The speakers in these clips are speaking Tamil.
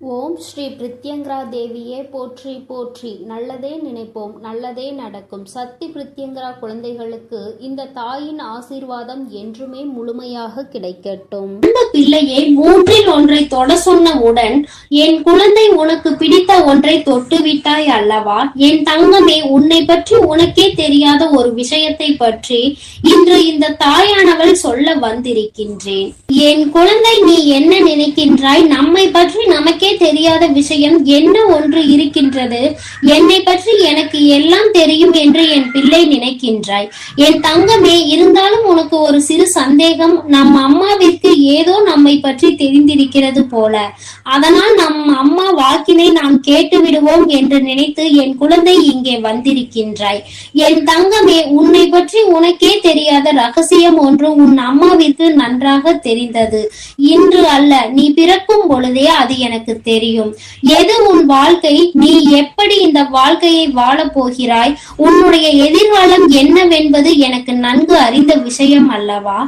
ஓம் ஸ்ரீ பிரித்யங்கரா தேவியே போற்றி போற்றி. நல்லதே நினைப்போம், நல்லதே நடக்கும். சக்தி பிரித்யங்கரா குழந்தைகளுக்கு இந்த தாயின் ஆசீர்வாதம் என்றுமே முழுமையாக கிடைக்கட்டும். அந்த பிள்ளையை மூன்றில் ஒன்றை தொட சொன்னவுடன், என் குழந்தை உனக்கு பிடித்த ஒன்றை தொட்டுவிட்டாய் அல்லவா? என் தங்கமே, உன்னை பற்றி உனக்கே தெரியாத ஒரு விஷயத்தை பற்றி இன்று இந்த தாயானவள் சொல்ல வந்திருக்கின்றேன். என் குழந்தை, நீ என்ன நினைக்கின்றாய்? நம்மை பற்றி நமக்கே தெரியாத விஷயம் என்ன ஒன்று இருக்கின்றது? என்னை பற்றி எனக்கு எல்லாம் தெரியும் என்று என் பிள்ளை நினைக்கின்றாய். என் தங்கமே, இருந்தாலும் உனக்கு ஒரு சிறு சந்தேகம். நம் அம்மாவிற்கு ஏதோ நம்மை பற்றி தெரிந்திருக்கிறது போல. அதனால் நம் அம்மா வாக்கினை நாம் கேட்டு விடுவோம் என்று நினைத்து என் குழந்தை இங்கே வந்திருக்கின்றாய். என் தங்கமே, உன்னை பற்றி உனக்கே தெரியாத ரகசியம் ஒன்று உன் அம்மாவிற்கு நன்றாக தெரிந்தது. இன்று அல்ல, நீ பிறக்கும் பொழுதே அது எனக்கு தெரியும். எது உன் வாழ்க்கை, நீ எப்படி இந்த வாழ்க்கையை வாழ போகிறாய், உன்னுடைய எதிர்காலம் என்னவென்பது எனக்கு நன்கு அறிந்த விஷயம் அல்லவா?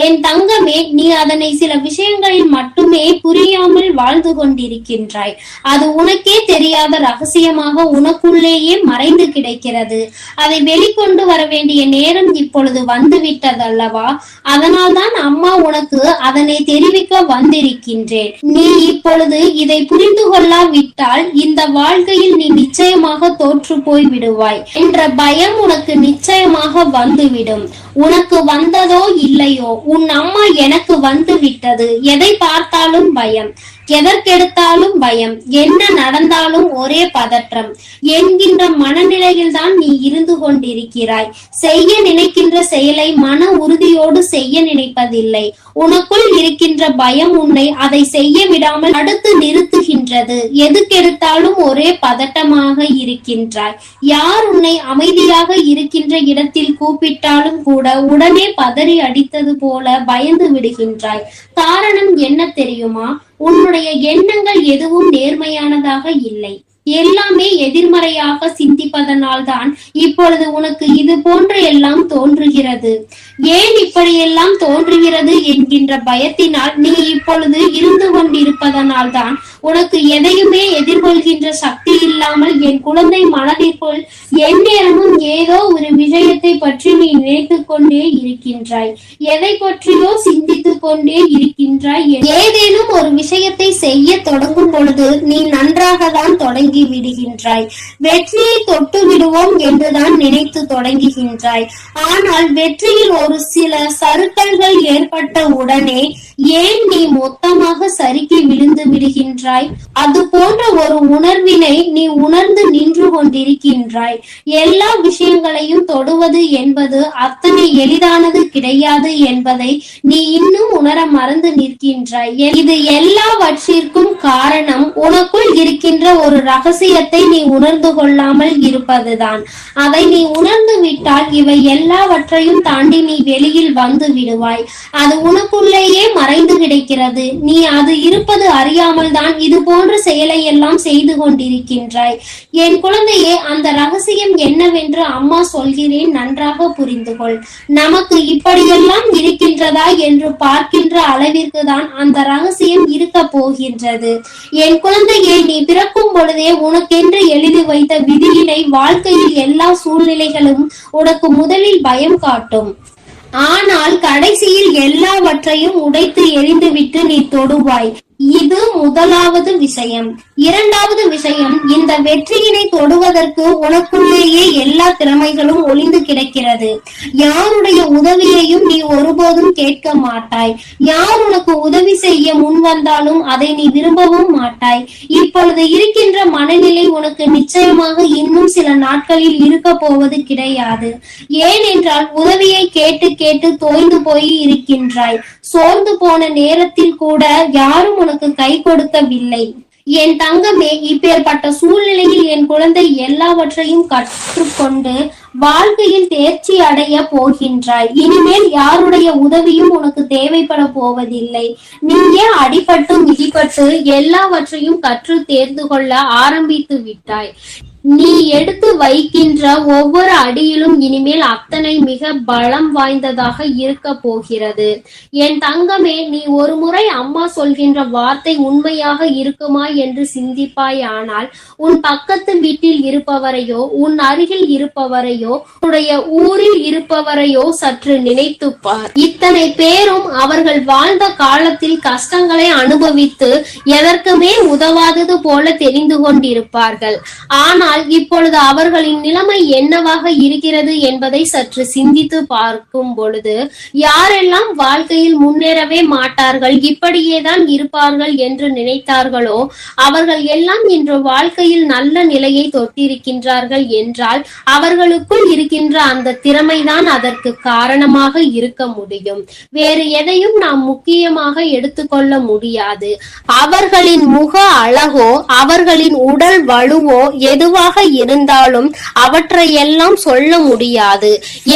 என் தங்கமே, நீ அதனை சில விஷயங்களில் மட்டுமே புரியாமல் வாழ்ந்து கொண்டிருக்கின்றாய். அது உனக்கே தெரியாத ரகசியமாக உனக்குள்ளேயே மறைந்து கிடக்கிறது. அதை வெளிக்கொண்டு வர வேண்டிய நேரம் இப்பொழுது வந்துவிட்டதல்லவா? அதனால்தான் அம்மா உனக்கு அதனை தெரிவிக்க வந்திருக்கின்றேன். நீ இப்பொழுது இதை புரிந்து கொள்ளாவிட்டால் இந்த வாழ்க்கையில் நீ நிச்சயமாக தோற்று போய் விடுவாய் என்ற பயம் உனக்கு நிச்சயமாக வந்துவிடும். உனக்கு வந்ததோ இல்லையோ, உன் அம்மா எனக்கு வந்து விட்டது. எதை பார்த்தாலும் பயம், எதற்கெடுத்தாலும் பயம், என்ன நடந்தாலும் ஒரே பதற்றம் என்கின்ற மனநிலையில் தான் நீ இருந்து கொண்டிருக்கிறாய். செய்ய நினைக்கின்ற செயலை மன உறுதியோடு செய்ய நினைப்பதில்லை. உனக்குள் இருக்கின்ற பயம் உன்னை அதை செய்ய விடாமல் தடுத்து நிறுத்துகின்றது. எதுக்கெடுத்தாலும் ஒரே பதட்டமாக இருக்கின்றாய். யார் உன்னை அமைதியாக இருக்கின்ற இடத்தில் கூப்பிட்டாலும் கூட உடனே பதறி அடித்தது போல பயந்து விடுகின்றாய். காரணம் என்ன தெரியுமா? உன்னுடைய எண்ணங்கள் எதுவும் நேர்மையானதாக இல்லை. எல்லாமே எதிர்மறையாக சிந்திப்பதனால் தான் இப்பொழுது உனக்கு இது போன்ற எல்லாம் தோன்றுகிறது. ஏன் இப்படியெல்லாம் தோன்றுகிறது என்கின்ற பயத்தினால் நீ இப்பொழுது இருந்து கொண்டிருப்பதனால் தான் உனக்கு எதையுமே எதிர்கொள்கின்ற சக்தி இல்லாமல் என் குழந்தை மனதிற்குள் எந்நேரமும் ஏதோ ஒரு விஷயத்தை பற்றி நீ நினைத்து கொண்டே இருக்கின்றாய். எதை பற்றியோ சிந்தித்துக் கொண்டே இருக்கின்றாய். ஏதேனும் ஒரு விஷயத்தை செய்ய தொடங்கும் பொழுது நீ நன்றாக தான் தொடங்கி விடுகின்றாய். வெற்றியை தொட்டு விடுவோம் என்றுதான் நினைத்து தொடங்குகின்றாய். ஆனால் வெற்றியில் ஒரு சில சறுக்கல்கள் ஏற்பட்ட உடனே ஏன் நீ மொத்தமாக சறுக்கி விழுந்து விடுகின்றாய்? அது போன்ற ஒரு உணர்வினை நீ உணர்ந்து நின்று கொண்டிருக்கின்றாய். எல்லா விஷயங்களையும் தொடுவது என்பது அத்தனை எளிதானது கிடையாது என்பதை நீ இன்னும் உணர மறந்து நிற்கின்றாய். இது எல்லாவற்றிற்கும் காரணம் உனக்குள் இருக்கின்ற ஒரு ரகசியத்தை நீ உணர்ந்து கொள்ளாமல் இருப்பதுதான். அதை நீ உணர்ந்து விட்டால் இவை எல்லாவற்றையும் தாண்டி நீ வெளியில் வந்து விடுவாய். அது உனக்குள்ளேயே மறைந்து கிடைக்கிறது. நீ அது இருப்பது அறியாமல் தான் இது போன்ற செயலை எல்லாம் செய்து கொண்டிருக்கின்றாய். என் குழந்தையே, அந்த ரகசியம் என்னவென்று அம்மா சொல்கிறேன், நன்றாக புரிந்து கொள். நமக்கு இப்படியெல்லாம் இருக்கின்றதா என்று பார்க்கின்ற அளவிற்கு தான் அந்த ரகசியம் இருக்க போகின்றது. என் குழந்தையே, நீ பிறக்கும் பொழுதே உனக்கென்று எழுதி வைத்த விதியினை வாழ்க்கையில் எல்லா சூழ்நிலைகளும் உனக்கு முதலில் பயம் காட்டும். ஆனால் கடைசியில் எல்லாவற்றையும் உடைத்து எறிந்துவிட்டு நீ தொடுவாய். இது முதலாவது விஷயம். இரண்டாவது விஷயம், இந்த வெற்றியினை தொடுவதற்கு உனக்குள்ளேயே எல்லா திறமைகளும் ஒளிந்து கிடக்கிறது. யாருடைய உதவியையும் நீ ஒருபோதும் கேட்க மாட்டாய். யார் உனக்கு உதவி செய்ய முன் வந்தாலும் அதை நீ விரும்பவும் மாட்டாய். இப்பொழுது இருக்கின்ற மனநிலை உனக்கு நிச்சயமாக இன்னும் சில நாட்களில் இருக்க போவது கிடையாது. ஏனென்றால் உதவியை கேட்டு கேட்டு தோய்ந்து போய் இருக்கின்றாய். சோர்ந்து போன நேரத்தில் கூட யாரும் உனக்கு கை கொடுக்கவில்லை. என் தங்கமே, இப்பேற்பட்ட சூழ்நிலையில் என் குழந்தை எல்லாவற்றையும் கற்றுக்கொண்டு வாழ்க்கையில் தேர்ச்சி அடைய போகின்றாய். இனிமேல் யாருடைய உதவியும் உனக்கு தேவைப்பட போவதில்லை. நீயே அடிபட்டு மிதிப்பட்டு எல்லாவற்றையும் கற்று தேர்ந்து கொள்ள ஆரம்பித்து விட்டாய். நீ எடுத்து வைக்கின்ற ஒவ்வொரு அடியிலும் இனிமேல் அத்தனை மிக பலம் வாய்ந்ததாக இருக்க போகிறது. என் தங்கமே, நீ ஒரு முறை அம்மா சொல்கின்ற வார்த்தை உண்மையாக இருக்குமா என்று சிந்திப்பாய். ஆனால் உன் பக்கத்து வீட்டில் இருப்பவரையோ, உன் அருகில் இருப்பவரையோ, உன்னுடைய ஊரில் இருப்பவரையோ சற்று நினைத்துப்பார். இத்தனை பேரும் அவர்கள் வாழ்ந்த காலத்தில் கஷ்டங்களை அனுபவித்து எதற்குமே உதவாதது போல தெரிந்து கொண்டிருப்பார்கள். ஆனால் இப்பொழுது அவர்களின் நிலைமை என்னவாக இருக்கிறது என்பதை சற்று சிந்தித்து பார்க்கும் பொழுது, யாரெல்லாம் வாழ்க்கையில் முன்னேறவே மாட்டார்கள், இப்படியேதான் இருப்பார்கள் என்று நினைத்தார்களோ அவர்கள் எல்லாம் இன்று வாழ்க்கையில் நல்ல நிலையை தொட்டிருக்கின்றார்கள் என்றால் அவர்களுக்குள் இருக்கின்ற அந்த திறமைதான் அதற்கு காரணமாக இருக்க முடியும். வேறு எதையும் நாம் முக்கியமாக எடுத்துக்கொள்ள முடியாது. அவர்களின் முக அழகோ, அவர்களின் உடல் வலுவோ எதுவாக இருந்தாலும் அவற்றையெல்லாம் சொல்ல முடியாது.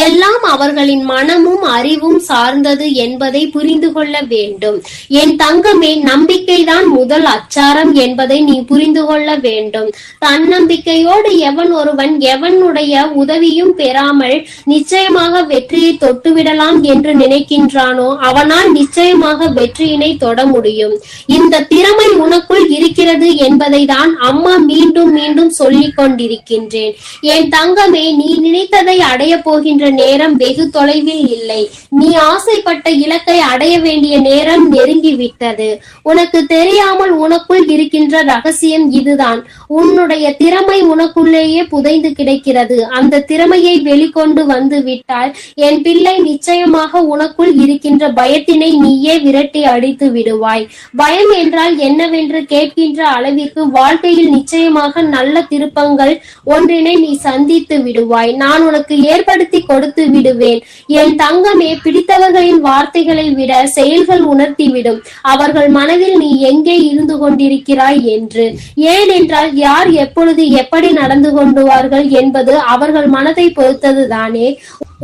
எல்லாம் அவர்களின் மனமும் அறிவும் சார்ந்தது என்பதை புரிந்து கொள்ள வேண்டும். என் தங்கமே, நம்பிக்கைதான் முதல் அச்சாரம் என்பதை நீ புரிந்து கொள்ள வேண்டும். தன்னம்பிக்கையோடு எவன் ஒருவன் எவனுடைய உதவியும் பெறாமல் நிச்சயமாக வெற்றியை தொட்டுவிடலாம் என்று நினைக்கின்றானோ அவனால் நிச்சயமாக வெற்றியினை தொட முடியும். இந்த திறமை உனக்குள் இருக்கிறது என்பதை தான் அம்மா மீண்டும் மீண்டும் சொல்லிக் கொண்டிருக்கின்றேன். என் தங்கமே, நீ நினைத்ததை அடைய போகின்ற நேரம் வெகு தொலைவில் இல்லை. நீ ஆசைப்பட்ட இலக்கை அடைய வேண்டிய நேரம் நெருங்கிவிட்டது. உனக்கு தெரியாமல் உனக்குள் இருக்கின்ற ரகசியம் இதுதான். உன்னுடைய திறமை உனக்குள்ளேயே புதைந்து கிடக்கிறது. அந்த திறமையை வெளிக்கொண்டு வந்து விட்டால் என் பிள்ளை நிச்சயமாக உனக்குள் இருக்கின்ற பயத்தினை நீயே விரட்டி அடித்து விடுவாய். பயம் என்றால் என்னவென்று கேட்கின்ற அளவிற்கு வாழ்க்கையில் நிச்சயமாக நல்ல திருப்பங்கள் ஒன்றினை நீ சந்தித்து விடுவாய். நான் உனக்கு ஏற்படுத்தி கொடுத்து விடுவேன். என் தங்கமே, பிடித்தவர்களின் வார்த்தைகளை விட செயல்கள் உணர்த்திவிடும் அவர்கள் மனதில் நீ எங்கே இருந்து கொண்டிருக்கிறாய் என்று. ஏனென்றால் யார் எப்பொழுது எப்படி நடந்து கொண்டுவார்கள் என்பது அவர்கள் மனதை பொறுத்தது தானே.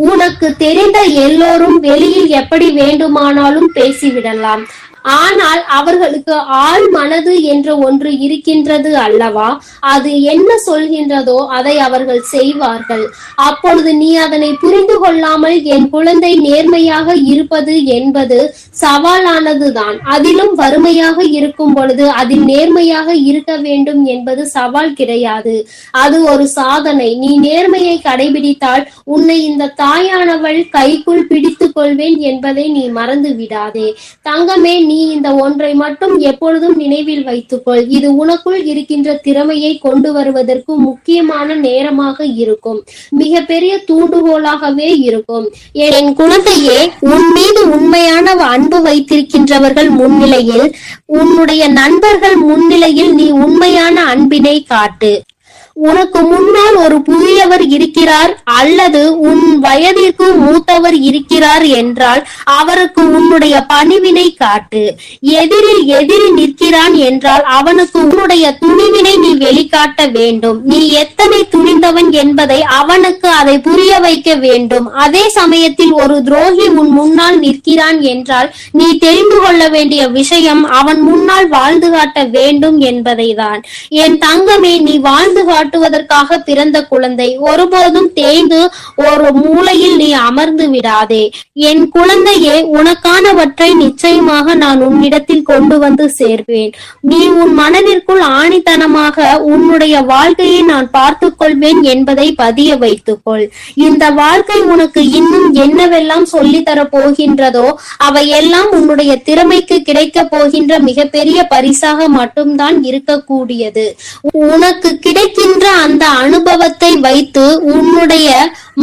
உனக்கு தெரிந்த எல்லோரும் வெளியில் எப்படி வேண்டுமானாலும் பேசிவிடலாம். ஆனால் அவர்களுக்கு ஆள் மனது என்ற ஒன்று இருக்கின்றது அல்லவா? அது என்ன சொல்கின்றதோ அதை அவர்கள் செய்வார்கள். அப்பொழுது நீ அதனை புரிந்து கொள்ளாமல் என் குழந்தை நேர்மையாக இருப்பது என்பது சவாலானதுதான். அதிலும் வறுமையாக இருக்கும் பொழுது அதில் நேர்மையாக இருக்க வேண்டும் என்பது சவால் கிடையாது, அது ஒரு சாதனை. நீ நேர்மையை கடைபிடித்தால் உன்னை இந்த தாயானவள் கைக்குள் பிடித்துக் கொள்வேன் என்பதை நீ மறந்து விடாதே. தங்கமே, நீ இந்த ஒன்றை மட்டும் எப்பொழுதும் நினைவில் வைத்துக்கொள். இது உனக்குள் இருக்கின்ற திறமையை கொண்டு வருவதற்கு முக்கியமான நேரமாக இருக்கும். மிக பெரிய தூண்டுகோலாகவே இருக்கும். என் குழந்தையே, உன் மீது உண்மையான அன்பு வைத்திருக்கின்றவர்கள் முன்னிலையில், உன்னுடைய நண்பர்கள் முன்னிலையில் நீ உண்மையான அன்பினை காட்டு. உனக்கு முன்னால் ஒரு புதியவர் இருக்கிறார் அல்லது உன் வயதிற்கு மூத்தவர் இருக்கிறார் என்றால் அவருக்கு உன்னுடைய பணிவினை காட்டு. எதிரில் எதிரி நிற்கிறான் என்றால் அவனுக்கு உன்னுடைய துணிவினை நீ வெளிக்காட்ட வேண்டும். நீ எத்தனை துணிந்தவன் என்பதை அவனுக்கு அதை புரிய வைக்க வேண்டும். அதே சமயத்தில் ஒரு துரோகி உன் முன்னால் நிற்கிறான் என்றால் நீ தெரிந்து கொள்ள வேண்டிய விஷயம் அவன் முன்னால் வாழ்ந்து காட்ட வேண்டும் என்பதை தான். என் தங்கமே, நீ வாழ்ந்து காட்டுவதற்காக பிறந்த குழந்தை. ஒருபோதும் தேய்ந்து ஒரு மூலையில் நீ அமர்ந்து விடாதே. என் குழந்தையே, உனக்கானவற்றை நிச்சயமாக நான் உன்னிடத்தில் கொண்டு வந்து சேர்ப்பேன். நீ உன் மனதிற்குள் ஆணித்தனமாக உன்னுடைய வாழ்க்கையை நான் பார்த்துக் கொள்வேன் என்பதை பதிய வைத்துக்கொள். இந்த வாழ்க்கை உனக்கு இன்னும் என்னவெல்லாம் சொல்லித்தர போகின்றதோ அவையெல்லாம் உன்னுடைய திறமைக்கு கிடைக்க போகின்ற மிகப்பெரிய பரிசாக மட்டும்தான் இருக்கக்கூடியது. உனக்கு கிடைக்கின்ற அந்த அனுபவத்தை வைத்து உன்னுடைய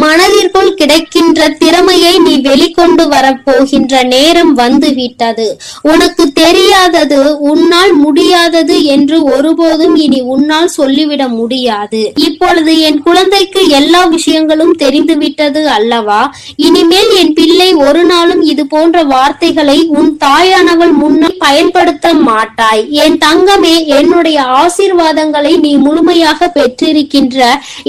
மனதிற்குள் கிடைக்கின்ற திறமையை நீ வெளிக்கொண்டு வரப்போகின்ற நேரம் வந்து விட்டது. உனக்கு தெரியாதது, உன்னால் முடியாதது என்று ஒருபோதும் இனி உன்னால் சொல்லிவிட முடியாது. இப்பொழுது என் குழந்தைக்கு எல்லா விஷயங்களும் தெரிந்துவிட்டது அல்லவா? இனிமேல் என் பிள்ளை ஒரு நாளும் இது போன்ற வார்த்தைகளை உன் தாயானவள் முன்னால் பயன்படுத்த மாட்டாய். என் தங்கமே, என்னுடைய ஆசீர்வாதங்களை நீ முழுமையாக பெற்றிருக்கின்ற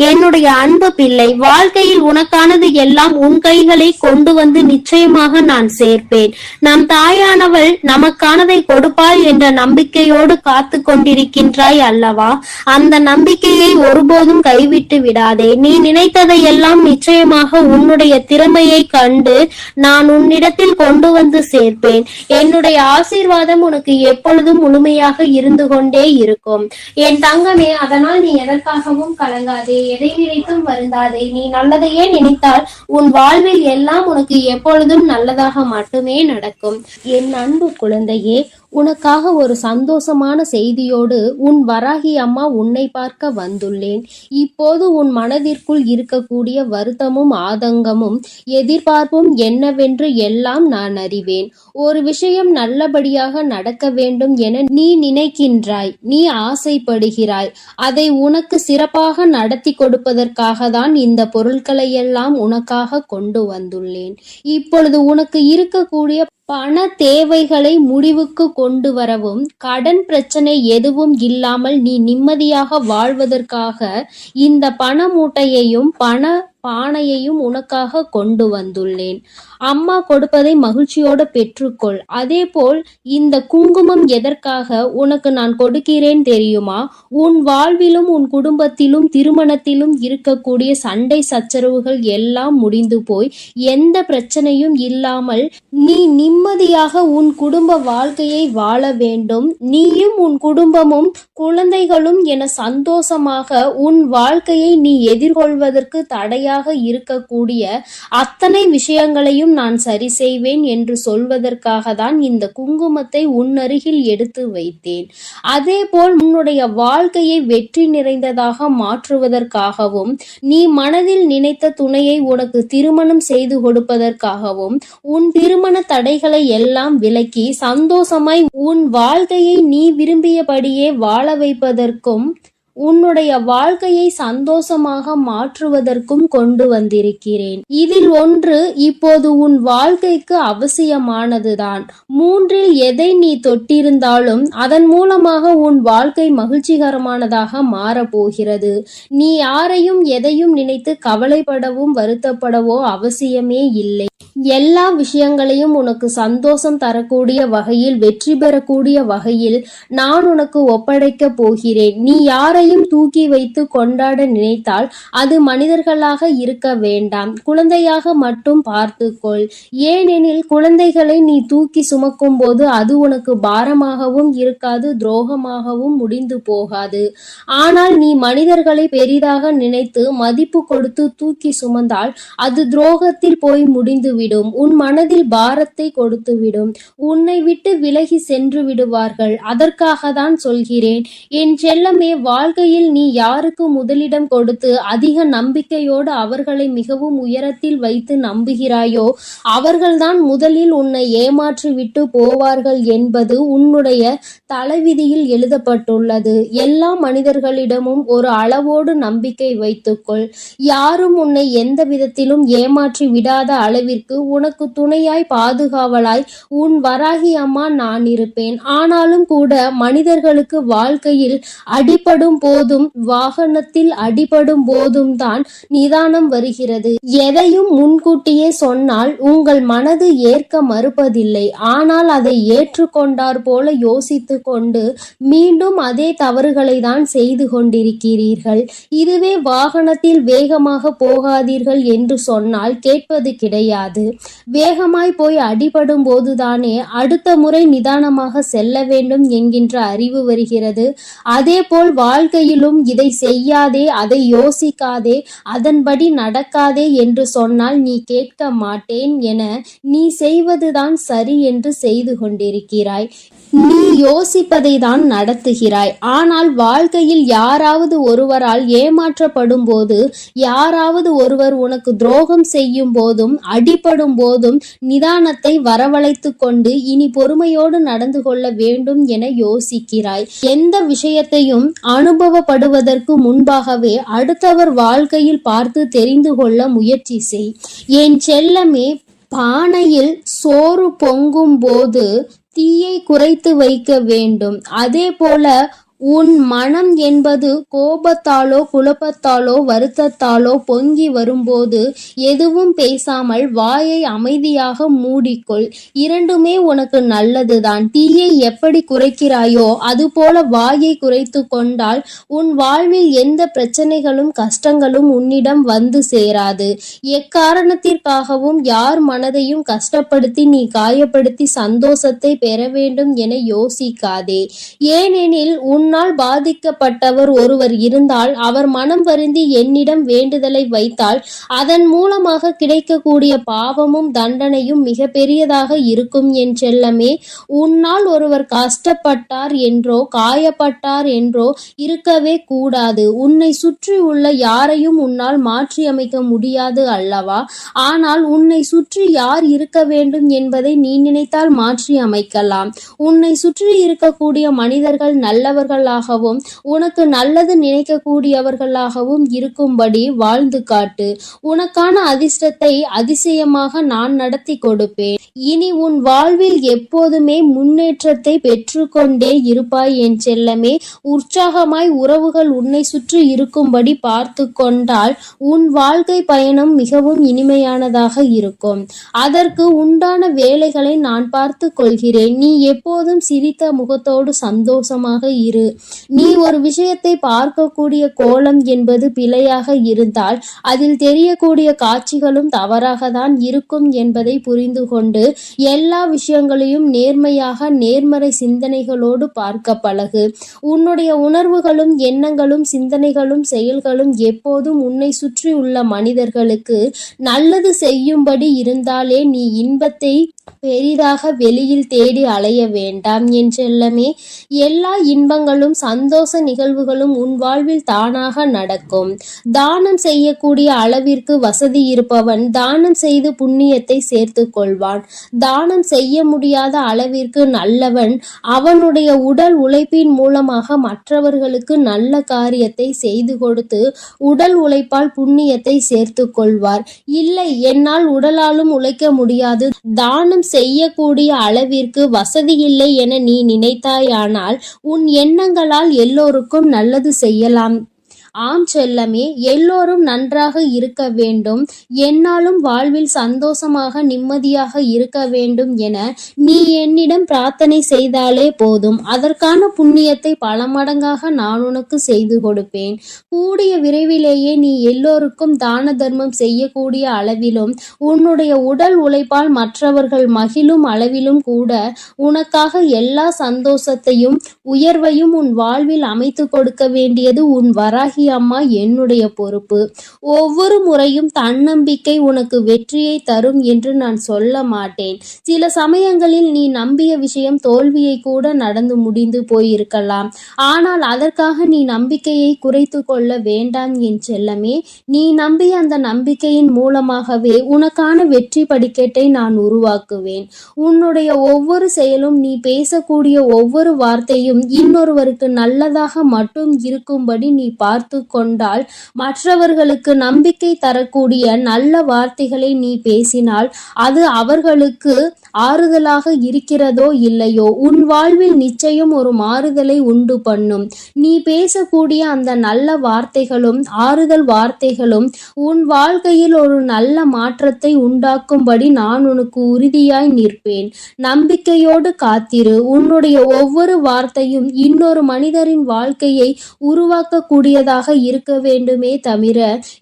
என்னுடைய அன்பு பிள்ளை, வாழ்க்கையில் உனக்கானது எல்லாம் உன் கைகளை கொண்டு வந்து நிச்சயமாக நான் சேர்ப்பேன். நம் தாயானவள் நமக்கானதை கொடுப்பாள் என்ற நம்பிக்கையோடு காத்து கொண்டிருக்கின்றாய் அல்லவா? அந்த நம்பிக்கையை ஒருபோதும் கைவிட்டு விடாதே. நீ நினைத்ததை எல்லாம் நிச்சயமாக உன்னுடைய திறமையை கண்டு நான் உன்னிடத்தில் கொண்டு வந்து சேர்ப்பேன். என்னுடைய ஆசீர்வாதம் உனக்கு எப்பொழுதும் முழுமையாக இருந்து கொண்டே இருக்கும் என் தங்கமே. அதனால் நீ எதற்காகவும் கலங்காதே, எதை நினைத்தும் வருந்தாதே. நீ நல்லதையே நினைத்தால் உன் வாழ்வில் எல்லாம் உனக்கு எப்பொழுதும் நல்லதாக மட்டுமே நடக்கும். என் அன்பு குழந்தையே, உனக்காக ஒரு சந்தோஷமான செய்தியோடு உன் வராகி அம்மா உன்னை பார்க்க வந்துள்ளேன். இப்போது உன் மனதிற்குள் இருக்கக்கூடிய வருத்தமும் ஆதங்கமும் எதிர்பார்ப்பும் என்னவென்று எல்லாம் நான் அறிவேன். ஒரு விஷயம் நல்லபடியாக நடக்க வேண்டும் என நீ நினைக்கின்றாய், நீ ஆசைப்படுகிறாய். அதை உனக்கு சிறப்பாக நடத்தி கொடுப்பதற்காக தான் இந்த பொருட்களை எல்லாம் உனக்காக கொண்டு வந்துள்ளேன். இப்பொழுது உனக்கு இருக்கக்கூடிய பண தேவைகளை முடிவுக்கு கொண்டு வரவும், கடன் பிரச்சனை எதுவும் இல்லாமல் நீ நிம்மதியாக வாழ்வதற்காக இந்த பண மூட்டையையும் பண பானையையும் உனக்காக கொண்டு வந்துள்ளேன். அம்மா கொடுப்பதை மகிழ்ச்சியோடு பெற்றுக்கொள். அதே போல் இந்த குங்குமம் எதற்காக உனக்கு நான் கொடுக்கிறேன் தெரியுமா? உன் வாழ்விலும் உன் குடும்பத்திலும் திருமணத்திலும் இருக்கக்கூடிய சண்டை சச்சரவுகள் எல்லாம் முடிந்து போய் எந்த பிரச்சனையும் இல்லாமல் நீ நிம்மதியாக உன் குடும்ப வாழ்க்கையை வாழ வேண்டும். நீயும் உன் குடும்பமும் குழந்தைகளும் என சந்தோஷமாக உன் வாழ்க்கையை நீ எதிர்கொள்வதற்கு தடையாக இருக்கக்கூடிய அத்தனை விஷயங்களையும் நான் சரி செய்வேன் என்று சொல்வதற்காக தான் இந்த குங்குமத்தை உன் அருகில் எடுத்து வைத்தேன். அதே போல் உன்னுடைய வாழ்க்கையை வெற்றி நிறைந்ததாக மாற்றுவதற்காகவும், நீ மனதில் நினைத்த துணையை உனக்கு திருமணம் செய்து கொடுப்பதற்காகவும், உன் திருமண தடைகளை எல்லாம் விலக்கி சந்தோஷமாய் உன் வாழ்க்கையை நீ விரும்பியபடியே வாழ வைப்பதற்கும், உன்னுடைய வாழ்க்கையை சந்தோஷமாக மாற்றுவதற்கும் கொண்டு வந்திருக்கிறேன். இதில் ஒன்று இப்போது உன் வாழ்க்கைக்கு அவசியமானதுதான். மூன்றில் எதை நீ தொட்டிருந்தாலும் அதன் மூலமாக உன் வாழ்க்கை மகிழ்ச்சிகரமானதாக மாறப்போகிறது. நீ யாரையும் எதையும் நினைத்து கவலைப்படவும் வருத்தப்படவோ அவசியமே இல்லை. எல்லா விஷயங்களையும் உனக்கு சந்தோஷம் தரக்கூடிய வகையில், வெற்றி பெறக்கூடிய வகையில் நான் உனக்கு ஒப்படைக்க போகிறேன். நீ யாரையும் தூக்கி வைத்து கொண்டாட நினைத்தால் அது மனிதர்களாக இருக்க வேண்டாம், குழந்தையாக மட்டும் பார்த்துக்கொள். ஏனெனில் குழந்தைகளை நீ தூக்கி சுமக்கும் போது அது உனக்கு பாரமாகவும் இருக்காது, துரோகமாகவும் முடிந்து போகாது. ஆனால் நீ மனிதர்களை பெரிதாக நினைத்து மதிப்பு கொடுத்து தூக்கி சுமந்தால் அது துரோகத்தில் போய் முடிந்துவிடும். உன் மனதில் பாரத்தை கொடுத்துவிடும். உன்னை விட்டு விலகி சென்று விடுவார்கள். அதற்காக தான் சொல்கிறேன் என் செல்லமே, வாழ்க்கையில் நீ யாருக்கு முதலிடம் கொடுத்து அதிக நம்பிக்கையோடு அவர்களை மிகவும் உயரத்தில் வைத்து நம்புகிறாயோ அவர்கள்தான் முதலில் உன்னை ஏமாற்றி விட்டு போவார்கள் என்பது உன்னுடைய தலைவிதியில் எழுதப்பட்டுள்ளது. எல்லா மனிதர்களிடமும் ஒரு அளவோடு நம்பிக்கை வைத்துக்கொள். யாரும் உன்னை எந்த விதத்திலும் ஏமாற்றி விடாத அளவிற்கு உனக்கு துணையாய் பாதுகாவலாய் உன் வராகி அம்மா நான் இருப்பேன். ஆனாலும் கூட மனிதர்களுக்கு வாழ்க்கையில் அடிபடும் போதும், வாகனத்தில் அடிபடும் போதும் தான் நிதானம் வருகிறது. எதையும் முன்கூட்டியே சொன்னால் உங்கள் மனது ஏற்க மறுப்பதில்லை. ஆனால் அதை ஏற்றுக்கொண்டார் போல யோசித்து கொண்டு மீண்டும் அதே தவறுகளை தான் செய்து கொண்டிருக்கிறீர்கள். இதுவே வாகனத்தில் வேகமாக போகாதீர்கள் என்று சொன்னால் கேட்பது கிடையாது. வேகமாய் போய் அடிபடும் போதுதானே அடுத்த முறை நிதானமாக செல்ல வேண்டும் என்கின்ற அறிவு வருகிறது. அதே போல் வாழ்க்கையிலும் இதை செய்யாதே, அதை யோசிக்காதே, அதன்படி நடக்காதே என்று சொன்னால் நீ கேட்க மாட்டேன் என நீ செய்வதுதான் சரி என்று செய்து கொண்டிருக்கிறாய். நீ யோசிப்பதை தான் நடத்துகிறாய். ஆனால் வாழ்க்கையில் யாராவது ஒருவரால் ஏமாற்றப்படும் போது, யாராவது ஒருவர் உனக்கு துரோகம் செய்யும் போதும், அடிபடும் போதும் நிதானத்தை வரவழைத்து கொண்டு இனி பொறுமையோடு நடந்து கொள்ள வேண்டும் என யோசிக்கிறாய். எந்த விஷயத்தையும் அனுபவப்படுவதற்கு முன்பாகவே அடுத்தவர் வாழ்க்கையில் பார்த்து தெரிந்து கொள்ள முயற்சி செய். என் செல்லமே, பானையில் சோறு பொங்கும் போது தீயை குறைத்து வைக்க வேண்டும். அதே போல உன் மனம் என்பது கோபத்தாலோ குழப்பத்தாலோ வருத்தத்தாலோ பொங்கி வரும்போது எதுவும் பேசாமல் வாயை அமைதியாக மூடிக்கொள். இரண்டுமே உனக்கு நல்லதுதான். தீயை எப்படி குறைக்கிறாயோ அதுபோல வாயை குறைத்து கொண்டால் உன் வாழ்வில் எந்த பிரச்சனைகளும் கஷ்டங்களும் உன்னிடம் வந்து சேராது. எக்காரணத்திற்காகவும் யார் மனதையும் கஷ்டப்படுத்தி நீ காயப்படுத்தி சந்தோஷத்தை பெற வேண்டும் என யோசிக்காதே. ஏனெனில் உன்னால் பாதிக்கப்பட்டவர் ஒருவர் இருந்தால் அவர் மனம் வருந்தி என்னிடம் வேண்டுதலை வைத்தால் அதன் மூலமாக கிடைக்கக்கூடிய பாவமும் தண்டனையும் மிக பெரியதாக இருக்கும் என் செல்லமே. உன்னால் ஒருவர் கஷ்டப்பட்டார் என்றோ காயப்பட்டார் என்றோ இருக்கவே கூடாது. உன்னை சுற்றி உள்ள யாரையும் உன்னால் மாற்றி அமைக்க முடியாது அல்லவா? ஆனால் உன்னை சுற்றி யார் இருக்க வேண்டும் என்பதை நீ நினைத்தால் மாற்றி அமைக்கலாம். உன்னை சுற்றி இருக்கக்கூடிய மனிதர்கள் நல்லவர்களாகவும் உனக்கு நல்லது நினைக்கக்கூடியவர்களாகவும் இருக்கும்படி வாழ்ந்து காட்டு. உனக்கான அதிர்ஷ்டத்தை அதிசயமாக நான் நடத்தி கொடுப்பேன். இனி உன் வாழ்வில் எப்போதுமே முன்னேற்றத்தை பெற்றுக்கொண்டே இருப்பாய் என் செல்லமே. உற்சாகமாய் உறவுகள் உன்னை சுற்றி இருக்கும்படி பார்த்து கொண்டால் உன் வாழ்க்கை பயணம் மிகவும் இனிமையானதாக இருக்கும். அதற்கு உண்டான வேலைகளை நான் பார்த்து கொள்கிறேன். நீ எப்போதும் சிரித்த முகத்தோடு சந்தோஷமாக இரு. நீ ஒரு விஷயத்தை பார்க்கக்கூடிய கோலம் என்பது பிழையாக இருந்தால் அதில் தெரியக்கூடிய காட்சிகளும் தவறாக தான் இருக்கும் என்பதை புரிந்து கொண்டு எல்லா விஷயங்களையும் நேர்மையாக நேர்மறை சிந்தனைகளோடு பார்க்க பழகு. உன்னுடைய உணர்வுகளும் எண்ணங்களும் சிந்தனைகளும் செயல்களும் எப்போதும் உன்னை சுற்றி உள்ள மனிதர்களுக்கு நல்லது செய்யும்படி இருந்தாலே நீ இன்பத்தை பெரிதாக வெளியில் தேடி அலைய வேண்டாம் என் செல்லமே. எல்லா இன்பங்களும் சந்தோஷ நிகழ்வுகளும் உன் வாழ்வில் தானாக நடக்கும். தானம் செய்யக்கூடிய அளவிற்கு வசதி இருப்பவன் தானம் செய்து புண்ணியத்தை சேர்த்து கொள்வான். தானம் செய்ய முடியாத அளவிற்கு நல்லவன் அவனுடைய உடல் உழைப்பின் மூலமாக மற்றவர்களுக்கு நல்ல காரியத்தை செய்து கொடுத்து உடல் உழைப்பால் புண்ணியத்தை சேர்த்து கொள்வார். இல்லை, என்னால் உடலாலும் உழைக்க முடியாது, தானம் செய்யக்கூடிய அளவிற்கு வசதி இல்லை என நீ நினைத்தாயானால் உன் எண்ணங்களால் எல்லோருக்கும் நல்லது செய்யலாம். ஆம் செல்லமே, எல்லோரும் நன்றாக இருக்க வேண்டும், என்னாலும் வாழ்வில் சந்தோஷமாக நிம்மதியாக இருக்க வேண்டும் என நீ என்னிடம் பிரார்த்தனை செய்தாலே போதும். அதற்கான புண்ணியத்தை பல மடங்காக நான் உனக்கு செய்து கொடுப்பேன். கூடிய விரைவிலேயே நீ எல்லோருக்கும் தான தர்மம் செய்யக்கூடிய அளவிலும் உன்னுடைய உடல் உழைப்பால் மற்றவர்கள் மகிழும் அளவிலும் கூட உனக்காக எல்லா சந்தோஷத்தையும் உயர்வையும் உன் வாழ்வில் அமைத்து கொடுக்க வேண்டியது உன் வராகி அம்மா என்னுடைய பொறுப்பு. ஒவ்வொரு முறையும் தன்னம்பிக்கை உனக்கு வெற்றியை தரும் என்று நான் சொல்ல மாட்டேன். சில சமயங்களில் நீ நம்பிய விஷயம் தோல்வியை கூட நடந்து முடிந்து போயிருக்கலாம். ஆனால் அதற்காக நீ நம்பிக்கையை குறைத்து கொள்ள வேண்டாம் என் செல்லமே. நீ நம்பிய அந்த நம்பிக்கையின் மூலமாகவே உனக்கான வெற்றி படிக்கட்டை நான் உருவாக்குவேன். உன்னுடைய ஒவ்வொரு செயலும் நீ பேசக்கூடிய ஒவ்வொரு வார்த்தையும் இன்னொருவருக்கு நல்லதாக மட்டும் இருக்கும்படி நீ பார்த்து கொண்டால் மற்றவர்களுக்கு நம்பிக்கை தரக்கூடிய நல்ல வார்த்தைகளை நீ பேசினால் அது அவர்களுக்கு ஆறுதலாக இருக்கிறதோ இல்லையோ உன் வாழ்வில் நிச்சயம் ஒரு மாறுதலை உண்டு பண்ணும். நீ பேசக்கூடிய அந்த நல்ல வார்த்தைகளும் ஆறுதல் வார்த்தைகளும் உன் வாழ்க்கையில் ஒரு நல்ல மாற்றத்தை உண்டாக்கும்படி நான் உனக்கு உறுதியாய் நிற்பேன். நம்பிக்கையோடு காத்திரு. உன்னுடைய ஒவ்வொரு வார்த்தையும் இன்னொரு மனிதரின் வாழ்க்கையை உருவாக்கக்கூடியதாக இருக்க வேண்டுமே தவிர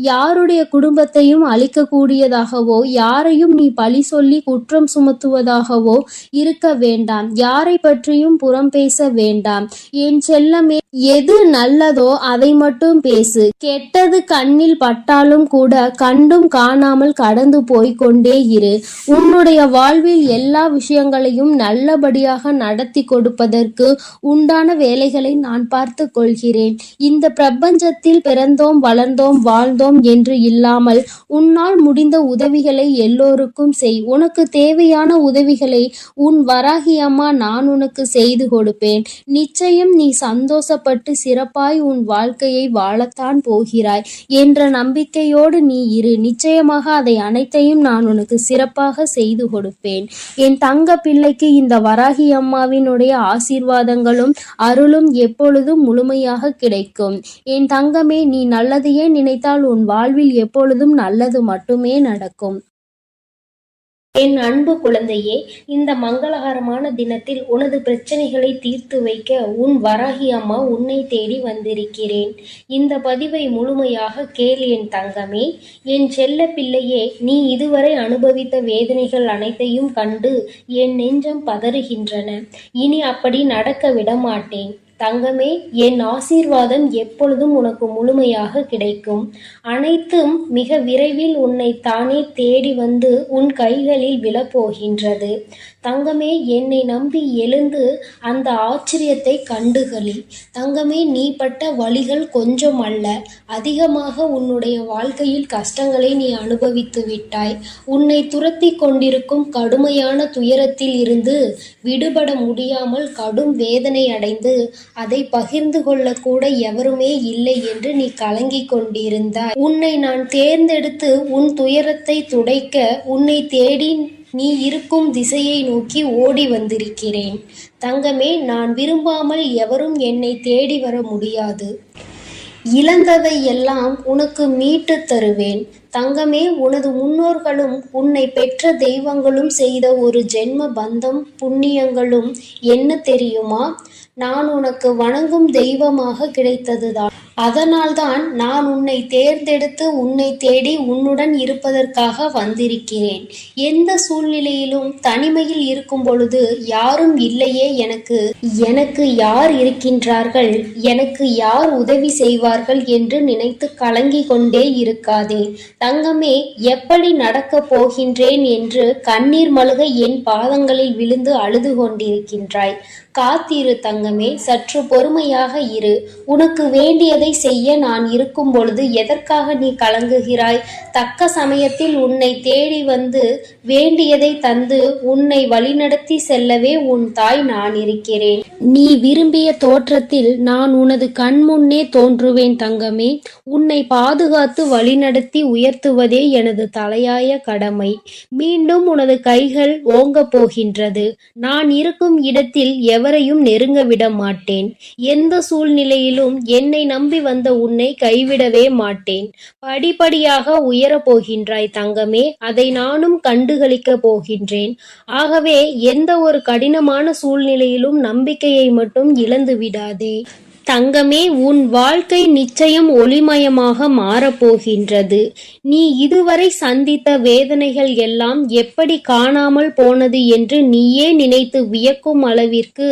யாருடைய குடும்பத்தையும் அழிக்கக்கூடியதாகவோ யாரையும் நீ பழி சொல்லி குற்றம் சுமத்துவதாகவோ இருக்க வேண்டாம். யாரை பற்றியும் புறம் பேச வேண்டாம் என் செல்லமே. எது நல்லதோ அதை மட்டும் பேசு. கெட்டது கண்ணில் பட்டாலும் கூட கண்டும் காணாமல் கடந்து போய்கொண்டே இரு. உன்னுடைய வாழ்வில் எல்லா விஷயங்களையும் நல்லபடியாக நடத்தி கொடுப்பதற்கு உண்டான வேலைகளை நான் பார்த்து கொள்கிறேன். இந்த பிரபஞ்ச பிரபஞ்சத்தில் பிறந்தோம், வளர்ந்தோம், வாழ்ந்தோம் என்று இல்லாமல் உன்னால் முடிந்த உதவிகளை எல்லோருக்கும் செய். உனக்கு தேவையான உதவிகளை உன் வராகி அம்மா நான் உனக்கு செய்து கொடுப்பேன். நிச்சயம் நீ சந்தோஷப்பட்டு சிறப்பாய் உன் வாழ்க்கையை வாழத்தான் போகிறாய் என்ற நம்பிக்கையோடு நீ இரு. நிச்சயமாக அதை அனைத்தையும் நான் உனக்கு சிறப்பாக செய்து கொடுப்பேன். என் தங்க பிள்ளைக்கு இந்த வராகி அம்மாவினுடைய ஆசீர்வாதங்களும் அருளும் எப்பொழுதும் முழுமையாக கிடைக்கும். என் தங்கமே, நீ நல்லதையே நினைத்தால் உன் வாழ்வில் எப்பொழுதும் நல்லது மட்டுமே நடக்கும். என் அன்பு குழந்தையே, இந்த மங்களகரமான தினத்தில் உனது பிரச்சனைகளை தீர்த்து வைக்க உன் வராகி அம்மா உன்னை தேடி வந்திருக்கிறேன். இந்த பதிவை முழுமையாக கேள் என் தங்கமே. என் செல்ல பிள்ளையே, நீ இதுவரை அனுபவித்த வேதனைகள் அனைத்தையும் கண்டு என் நெஞ்சம் பதறுகின்றன. இனி அப்படி நடக்க விடமாட்டேன். தங்கமே, என் ஆசீர்வாதம் எப்பொழுதும் உனக்கு முழுமையாக கிடைக்கும். அனைத்தும் மிக விரைவில் உன்னை தானே தேடி வந்து உன் கைகளில் விழப்போகின்றது. தங்கமே, என்னை நம்பி எழுந்து அந்த ஆச்சரியத்தை கண்டுகளி. தங்கமே, நீ பட்ட வலிகள் கொஞ்சம் அல்ல, அதிகமாக உன்னுடைய வாழ்க்கையில் கஷ்டங்களை நீ அனுபவித்து விட்டாய். உன்னை துரத்தி கொண்டிருக்கும் கடுமையான துயரத்தில் இருந்து விடுபட முடியாமல் கடும் வேதனை அடைந்து அதை பகிர்ந்து கொள்ளக்கூட எவருமே இல்லை என்று நீ கலங்கிக் கொண்டிருந்தாய். உன்னை நான் தேர்ந்தெடுத்து உன் துயரத்தை துடைக்க உன்னை தேடி நீ இருக்கும் திசையை நோக்கி ஓடி வந்திருக்கிறேன். தங்கமே, நான் விரும்பாமல் எவரும் என்னை தேடி வர முடியாது. இழந்ததை எல்லாம் உனக்கு மீட்டு தருவேன். தங்கமே, உனது முன்னோர்களும் உன்னை பெற்ற தெய்வங்களும் செய்த ஒரு ஜென்ம பந்தம் புண்ணியங்களும் என்ன தெரியுமா? நான் உனக்கு வணங்கும் தெய்வமாக கிடைத்ததுதான். அதனால்தான் நான் உன்னை தேர்ந்தெடுத்து உன்னை தேடி உன்னுடன் இருப்பதற்காக வந்திருக்கிறேன். எந்த சூழ்நிலையிலும் தனிமையில் இருக்கும் பொழுது யாரும் இல்லையே, எனக்கு யார் இருக்கின்றார்கள், எனக்கு யார் உதவி செய்வார்கள் என்று நினைத்து கலங்கி கொண்டே இருக்காதே. தங்கமே, எப்படி நடக்கப் போகின்றேன் என்று கண்ணீர் மல்க என் பாதங்களில் விழுந்து அழுது கொண்டிருக்கின்றாய். காத்திரு தங்கமே, சற்று பொறுமையாக இரு. உனக்கு வேண்டியதை செய்ய நான் இருக்கும் பொழுது எதற்காக நீ கலங்குகிறாய்? தக்க சமயத்தில் உன்னை தேடி வந்து வேண்டியதை தந்து உன்னை வழிநடத்தி செல்லவே உன் தாய் நான் இருக்கிறேன். நீ விரும்பிய தோற்றத்தில் நான் உனது கண் முன்னே தோன்றுவேன் தங்கமே. உன்னை பாதுகாத்து வழிநடத்தி உயர்த்துவதே எனது தலையாய கடமை. மீண்டும் உனது கைகள் ஓங்கப் போகின்றது. நான் இருக்கும் இடத்தில் எவரையும் நெருங்க விட மாட்டேன். எந்த சூழ்நிலையிலும் என்னை நம்பி வந்த உன்னை கைவிடவே மாட்டேன். படிப்படியாக உயரப் போகின்றாய் தங்கமே, அதை நானும் கண்டுகளிக்க போகின்றேன். ஆகவே எந்த ஒரு கடினமான சூழ்நிலையிலும் நம்பிக்கையை மட்டும் இழந்து விடாதே. தங்கமே, உன் வாழ்க்கை நிச்சயம் ஒளிமயமாக மாறப்போகின்றது. நீ இதுவரை சந்தித்த வேதனைகள் எல்லாம் எப்படி காணாமல் போனது என்று நீயே நினைத்து வியக்கும் அளவிற்கு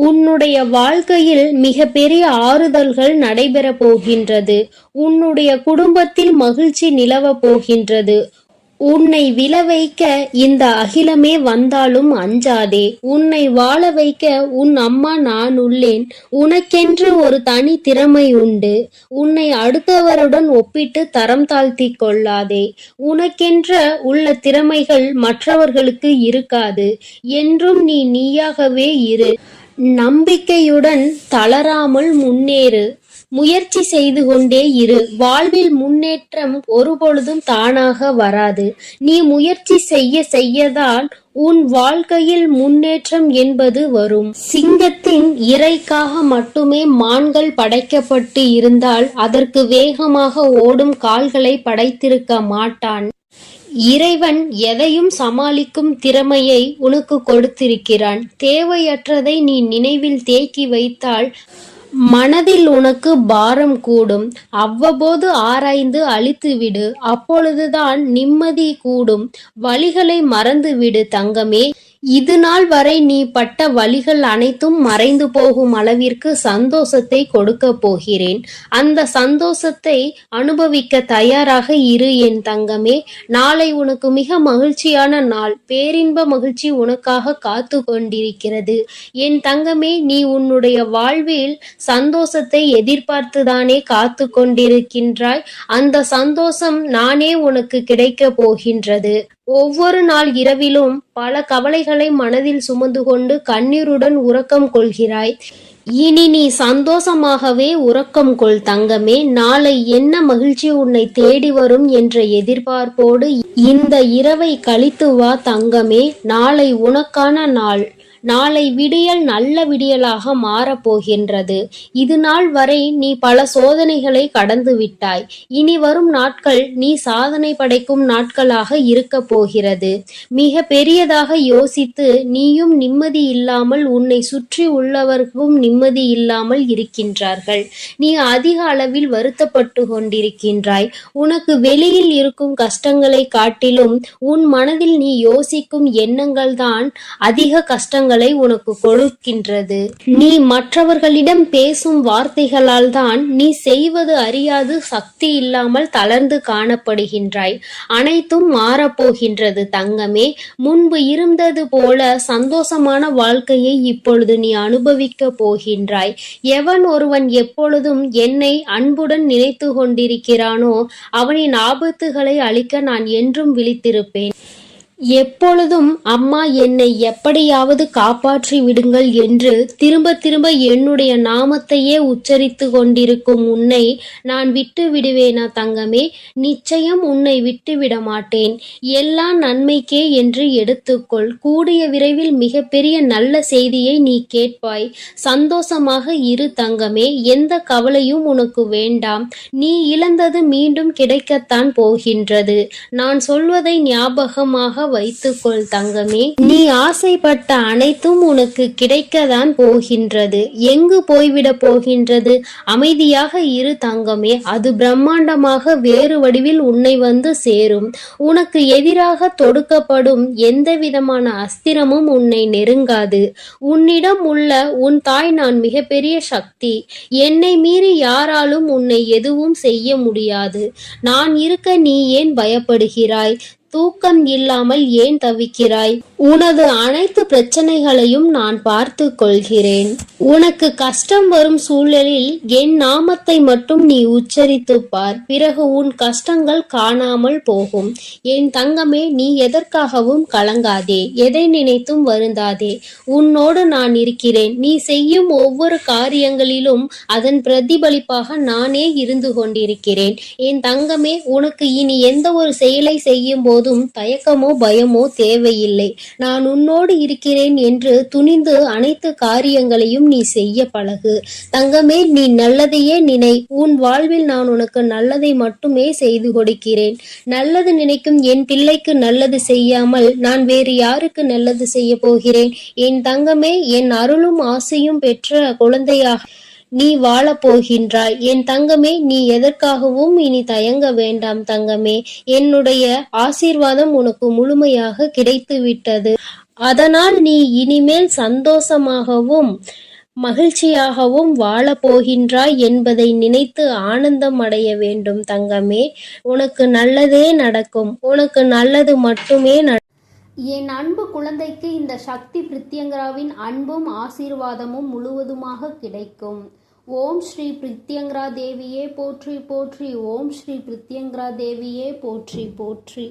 உன்னுடைய வாழ்க்கையில் மிக பெரிய ஆறுதல்கள் நடைபெற போகின்றது. உன்னுடைய குடும்பத்தில் மகிழ்ச்சி நிலவ போகின்றது. உன்னை விழ வைக்க இந்த அகிலமே வந்தாலும் அஞ்சாதே. உன்னை வாழ வைக்க உன் அம்மா நான் உள்ளேன். உனக்கென்று ஒரு தனி திறமை உண்டு. உன்னை அடுத்தவருடன் ஒப்பிட்டு தரம் தாழ்த்தி கொள்ளாதே. உனக்கென்ற உள்ள திறமைகள் மற்றவர்களுக்கு இருக்காது. என்றும் நீ நீயாகவே இரு. நம்பிக்கையுடன் தளராமல் முன்னேறு. முயற்சி செய்து கொண்டே இரு. வாழ்வில் முன்னேற்றம் ஒருபொழுதும் தானாக வராது. நீ முயற்சி செய்ய செய்யதான் உன் வாழ்க்கையில் முன்னேற்றம் என்பது வரும். சிங்கத்தின் இறைக்காக மட்டுமே மான்கள் படைக்கப்பட்டு இருந்தால் அதற்கு வேகமாக ஓடும் கால்களை படைத்திருக்க மாட்டான். இறைவன் எதையும் சமாளிக்கும் திறமையை உனக்கு கொடுத்திருக்கிறான். தேவையற்றதை நீ நினைவில் தேக்கி வைத்தால் மனதில் உனக்கு பாரம் கூடும். அவ்வப்போது ஆராய்ந்து அழித்துவிடு. அப்பொழுதுதான் நிம்மதி கூடும். வலிகளை மறந்துவிடு தங்கமே. இது நாள் வரை நீ பட்ட வலிகள் அனைத்தும் மறைந்து போகும் அளவிற்கு சந்தோஷத்தை கொடுக்க போகிறேன். அந்த சந்தோஷத்தை அனுபவிக்க தயாராக இரு என் தங்கமே. நாளை உனக்கு மிக மகிழ்ச்சியான நாள். பேரின்ப மகிழ்ச்சி உனக்காக காத்து கொண்டிருக்கிறது. என் தங்கமே, நீ உன்னுடைய வாழ்வில் சந்தோஷத்தை எதிர்பார்த்துதானே காத்து கொண்டிருக்கின்றாய். அந்த சந்தோஷம் நானே உனக்கு கிடைக்க போகின்றது. ஒவ்வொரு நாள் இரவிலும் பல கவலைகளை மனதில் சுமந்து கொண்டு கண்ணீருடன் உறக்கம் கொள்கிறாய். இனி நீ சந்தோஷமாகவே உறக்கம் கொள் தங்கமே. நாளை என்ன மகிழ்ச்சி உன்னை தேடி வரும் என்ற எதிர்பார்ப்போடு இந்த இரவை கழித்து வா தங்கமே. நாளை உனக்கான நாள். நாளை விடியல் நல்ல விடியலாக மாறப்போகின்றது. இது நாள் வரை நீ பல சோதனைகளை கடந்து விட்டாய். இனி வரும் நாட்கள் நீ சாதனை படைக்கும் நாட்களாக இருக்க போகிறது. மிக பெரியதாக யோசித்து நீயும் நிம்மதி இல்லாமல் உன்னை சுற்றி உள்ளவர்க்கும் நிம்மதி இல்லாமல் இருக்கின்றார்கள். நீ அதிக அளவில் வருத்தப்பட்டு கொண்டிருக்கின்றாய். உனக்கு வெளியில் இருக்கும் கஷ்டங்களை காட்டிலும் உன் மனதில் நீ யோசிக்கும் எண்ணங்கள் தான் அதிக கஷ்டங்கள் உனக்கு கொடுக்கின்றது. நீ மற்றவர்களிடம் பேசும் வார்த்தைகளால் தான் நீ செய்வது அறியாது சக்தி இல்லாமல் தளர்ந்து காணப்படுகின்றாய். அனைத்தும் மாறப்போகின்றது தங்கமே. முன்பு இருந்தது போல சந்தோஷமான வாழ்க்கையை இப்பொழுது நீ அனுபவிக்க போகின்றாய். எவன் ஒருவன் எப்பொழுதும் என்னை அன்புடன் நினைத்து கொண்டிருக்கிறானோ அவனின் ஆபத்துகளை அழிக்க நான் என்றும் விழித்திருப்பேன். எப்பொழுதும் அம்மா என்னை எப்படியாவது காப்பாற்றி விடுங்கள் என்று திரும்ப திரும்ப என்னுடைய நாமத்தையே உச்சரித்து கொண்டிருக்கும் உன்னை நான் விட்டு விடுவேனா தங்கமே? நிச்சயம் உன்னை விட்டு விட மாட்டேன். எல்லா நன்மைக்கே என்று எடுத்துக்கொள். கூடிய விரைவில் மிகப்பெரிய நல்ல செய்தியை நீ கேட்பாய். சந்தோஷமாக இரு தங்கமே. எந்த கவலையும் உனக்கு வேண்டாம். நீ இழந்தது மீண்டும் கிடைக்கத்தான் போகின்றது. நான் சொல்வதை ஞாபகமாக வைத்துக்கொள் தங்கமே. நீ ஆசைப்பட்ட அனைத்தும் உனக்கு கிடைக்கத்தான் போகின்றது. எங்கு போய்விட போகின்றது? அமைதியாக இரு தங்கமே. அது பிரம்மாண்டமாக வேறு வடிவில் உன்னை வந்து சேரும். உனக்கு எதிராக தொடுக்கப்படும் எந்த விதமான அஸ்திரமும் உன்னை நெருங்காது. உன்னிடம் உள்ள உன் தாய் நான் மிகப்பெரிய சக்தி. என்னை மீறி யாராலும் உன்னை எதுவும் செய்ய முடியாது. நான் இருக்க நீ ஏன் பயப்படுகிறாய்? தூக்கம் இல்லாமல் ஏன் தவிக்கிறாய்? உனது அனைத்து பிரச்சனைகளையும் நான் பார்த்து கொள்கிறேன். உனக்கு கஷ்டம் வரும் சூழலில் என் நாமத்தை மட்டும் நீ உச்சரித்து பார். பிறகு உன் கஷ்டங்கள் காணாமல் போகும். என் தங்கமே, நீ எதற்காகவும் கலங்காதே. எதை நினைத்தும் வருந்தாதே. உன்னோடு நான் இருக்கிறேன். நீ செய்யும் ஒவ்வொரு காரியங்களிலும் அதன் பிரதிபலிப்பாக நானே இருந்து கொண்டிருக்கிறேன். என் தங்கமே, உனக்கு இனி எந்த ஒரு செயலை செய்யும் போது தயக்கமோ பயமோ தேவையில்லை. நான் உன்னோடு இருக்கிறேன் என்று துணிந்து அனைத்து காரியங்களையும் நீ செய்ய பழகு தங்கமே. நீ நல்லதையே நினை. உன் வாழ்வில் நான் உனக்கு நல்லதை மட்டுமே செய்து கொடுக்கிறேன். நல்லது நினைக்கும் என் பிள்ளைக்கு நல்லது செய்யாமல் நான் வேறு யாருக்கு நல்லது செய்ய போகிறேன்? என் தங்கமே, என் அருளும் ஆசையும் பெற்ற குழந்தையாக நீ வாழப் போகின்றாய். என் தங்கமே, நீ எதற்காகவும் இனி தயங்க வேண்டாம் தங்கமே. என்னுடைய ஆசீர்வாதம் உனக்கு முழுமையாக கிடைத்து விட்டது. அதனால் நீ இனிமேல் சந்தோஷமாகவும் மகிழ்ச்சியாகவும் வாழப் போகின்றாய் என்பதை நினைத்து ஆனந்தம் அடைய வேண்டும் தங்கமே. உனக்கு நல்லதே நடக்கும். உனக்கு நல்லது மட்டுமே என் அன்பு குழந்தைக்கு இந்த சக்தி பிரித்யங்கராவின் அன்பும் ஆசீர்வாதமும் முழுவதுமாக கிடைக்கும். ஓம் ஸ்ரீ பிரித்யங்கரா தேவியே போற்றி போற்றி. ஓம் ஸ்ரீ பிரித்யங்கரா தேவியே போற்றி போற்றி.